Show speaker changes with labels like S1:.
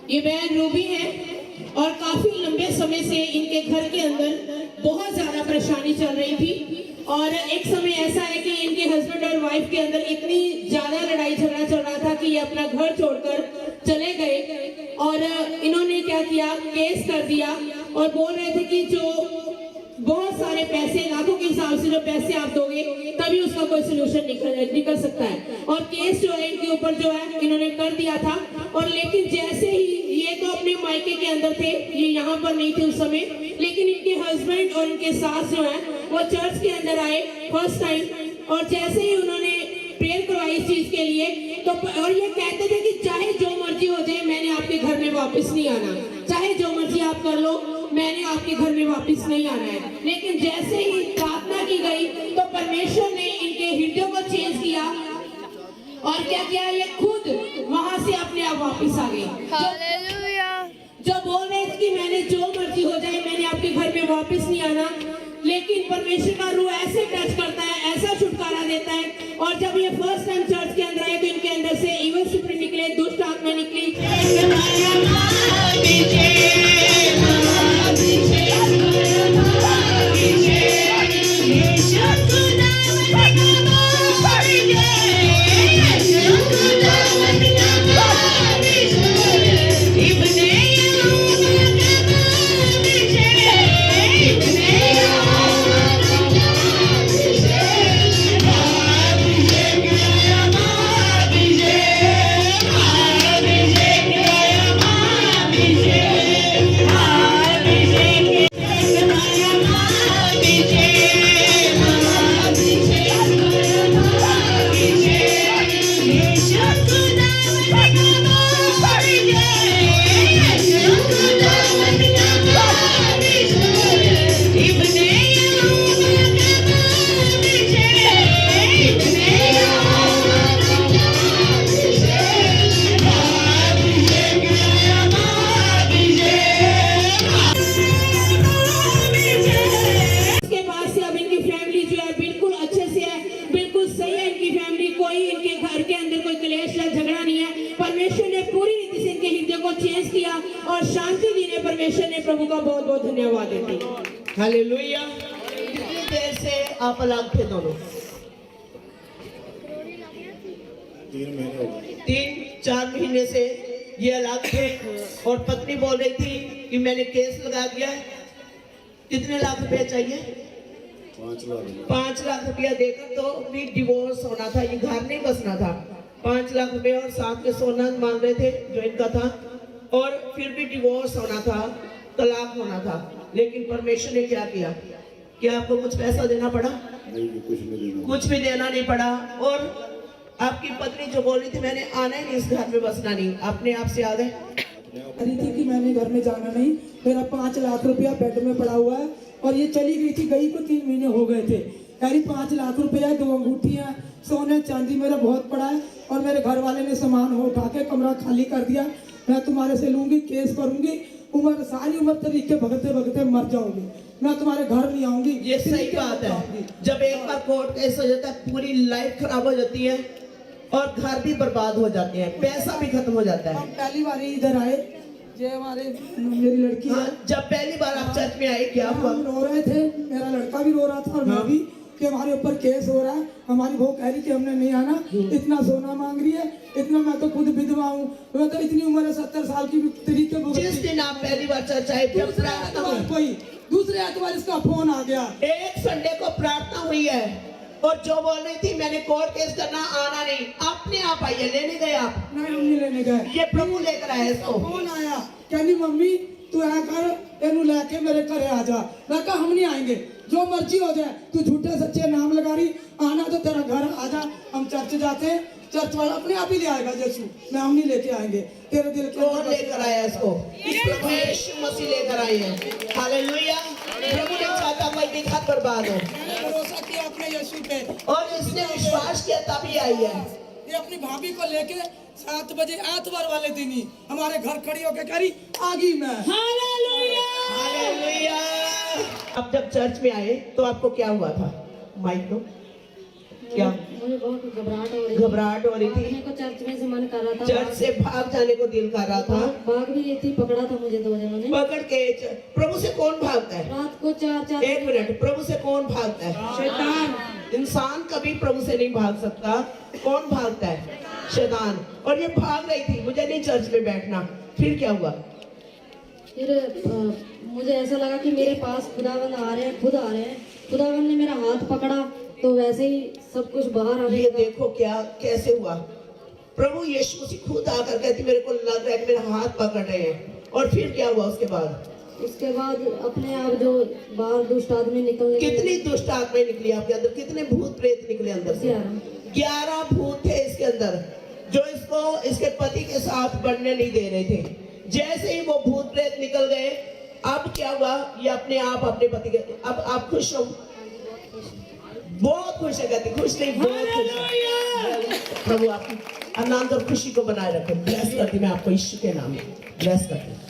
S1: ये बहन रूबी है और काफी लंबे समय से इनके घर के अंदर बहुत ज्यादा परेशानी चल रही थी और एक समय ऐसा है कि इनके हस्बैंड और वाइफ के अंदर इतनी ज्यादा लड़ाई झगड़ा चल रहा था कि ये अपना घर छोड़कर चले गए और इन्होंने क्या किया, केस कर दिया और बोल रहे थे कि जो बहुत सारे पैसे, लाखों के हिसाब से जो पैसे आप दोगे तभी उसका कोई सोल्यूशन निकल सकता है। और केस जो है इनके ऊपर जो है इन्होंने कर दिया था। और लेकिन जैसे ही ये तो अपने मायके के अंदर थे, ये यहाँ पर नहीं थे उस समय, लेकिन इनके हस्बैंड और इनके सास जो है वो चर्च के अंदर आए फर्स्ट टाइम और जैसे ही उन्होंने प्रेयर करवाई इस चीज के लिए तो और ये कहते थे कि चाहे जो मर्जी हो जाए मैंने आपके घर में वापस नहीं आना, चाहे जो मर्जी आप कर लो मैंने आपके घर में वापस नहीं आना है। लेकिन जैसे ही प्रार्थना की गई तो परमेश्वर ने इनके हृदय को चेंज किया और क्या किया, ये खुद वहां से अपने आप वापस आ गए। जो बोल रहे थे कि मैंने जो मर्जी हो जाए मैंने आपके घर में वापस नहीं आना, लेकिन परमेश्वर का रूह ऐसे टच करता है, ऐसा छुटकारा देता है। और जब ये फर्स्ट टाइम चर्च के अंदर आए तो इनके अंदर से इविल स्पिरिट निकले, दुष्ट आत्मा निकली। और शांति दी ने परमेश्वर ने, प्रभु का बहुत बहुत धन्यवाद देते हैं।
S2: हालेलुया। कितनी देर से आप अलग थे दोनों?
S3: 3 महीने हो गए।
S2: 3-4 महीने से ये अलग थे और पत्नी बोल रही थी कि मैंने केस लगा दिया है। कितने लाख रुपए चाहिए?
S3: 5 लाख।
S2: 5 लाख रुपया देकर तो भी डिवोर्स होना था, ये घर नहीं बसना था। 5 लाख रुपए और साथ में सोना मांग रहे थे जो इनका था और फिर भी डिवोर्स होना था, तलाक होना था। लेकिन परमेश्वर ने क्या किया? क्या आपको कुछ पैसा देना पड़ा?
S3: नहीं, कुछ नहीं देना।
S2: कुछ भी देना नहीं पड़ा। और आपकी पत्नी जो बोल रही थी मैंने आना ही नहीं, इस घर में बसना नहीं, अपने आप से आ गए।
S4: रही थी कि मैंने घर में जाना नहीं, मेरा 5 लाख रुपया बेड में पड़ा हुआ है और ये चली गई थी, गई को 3 महीने हो गए थे। कह रही 5 लाख रुपया, 2 अंगूठियां, सोने चांदी मेरा बहुत पड़ा है और मेरे घर वाले ने सामान हो उठा के कमरा खाली कर दिया। मैं तुम्हारे से लूंगी, केस करूंगी, उम्र सारी उम्र तरीके भगते भगते मर जाऊंगी, मैं तुम्हारे घर नहीं आऊंगी।
S2: ये सही बात है। जब एक बार कोर्ट केस हो जाता है पूरी लाइफ खराब हो जाती है और घर भी बर्बाद हो जाते हैं, पैसा भी खत्म हो जाता है।
S4: हम पहली बार इधर आए, ये हमारे मेरी लड़की है।
S2: जब पहली बार आप चर्च में आए क्या हुआ?
S4: हम रो रहे थे, मेरा लड़का भी रो रहा था और मैं भी, कि हमारे ऊपर केस हो रहा है। हमारी बहू कह रही कि हमने नहीं आना, इतना सोना मांग रही है, इतना, मैं तो खुद विधवा हूँ, मैं तो इतनी उम्र है 70 साल की तरीके।
S2: जिस दिन आप पहली बार चर्च आए थे
S4: कोई दूसरे एतवार इसका फोन आ गया,
S2: एक संडे को प्रार्थना हुई है और जो बोल रही थी मैंने कोर्ट केस करना, आना नहीं, अपने आप आई है। लेने गए आप?
S4: नहीं, हम नहीं लेने गए,
S2: ये प्रभु लेकर आए इसको।
S4: फोन आया, कहनी मम्मी तू ऐ कर, एनू लेके मेरे घर आ जा। मैं कहा हम नहीं आएंगे, जो मर्जी हो जाए, तू झूठे सच्चे नाम लगा रही, आना तो तेरा घर आ जा, हम चर्च जाते हैं, चर्च वाला अपने आप ही ले आएगा यीशु, मैं हम नहीं लेके आएंगे। तेरे दिल के
S2: कौन लेकर आया इसको? यीशु मसीह लेकर आए हैं। हालेलुया। प्रभु ने चाहता कोई भी खात बर्बाद हो।
S4: भरोसा किया अपने यीशु पे
S2: और इसने विश्वास किया तभी आई है।
S4: ये अपनी भाभी को लेके 7 बजे एतवार वाले दिन ही हमारे घर खड़ी होकर कह रही आ गई मैं।
S2: हालेलुया। हालेलुया। अब जब चर्च में आए तो आपको क्या हुआ था? माइक दो। क्या
S5: मुझे बहुत घबराहट हो रही
S2: घबराहट हो रही थी,
S5: भागने को चर्च में से मन कर रहा था,
S2: चर्च से भाग जाने को दिल कर रहा था,
S5: भाग भी गई थी, पकड़ा था मुझे 2 जनों ने।
S2: पकड़ के प्रभु से कौन भागता है?
S5: रात को 4-4
S2: एक मिनट, प्रभु से कौन भागता है? शैतान। इंसान कभी प्रभु से नहीं भाग सकता। कौन भागता है? शैतान। और ये भाग रही थी, मुझे नहीं चर्च में बैठना। फिर क्या हुआ?
S5: फिर मुझे ऐसा लगा कि मेरे पास खुदावंद आ रहे हैं, खुद आ रहे हैं। खुदावंद ने मेरा हाथ पकड़ा तो वैसे ही सब कुछ बाहर आने
S2: ये
S5: लगा।
S2: देखो क्या कैसे हुआ। प्रभु यीशु मसीह खुद आकर कहती मेरे को लग रहा है कि मेरा हाथ पकड़ रहे हैं। और फिर क्या हुआ उसके बाद?
S5: उसके बाद अपने आप जो बाहर दुष्ट आदमी निकलने लगे।
S2: कितनी दुष्ट आत्माएं निकली आपके अंदर? कितने भूत प्रेत निकले अंदर से? 11 भूत थे इसके अंदर, जो इसको इसके पति के साथ बढ़ने नहीं दे रहे थे। जैसे ही वो भूत प्रेत निकल गए, अब क्या हुआ? ये अपने आप अपने पति के, अब आप खुश हो? बहुत खुश है, कहती खुश नहीं, बहुत खुश है। प्रभु आपकी आनंद और खुशी को बनाए रखे। ब्लेस करती मैं आपको यीशु के नाम में ब्लेस करती हूँ।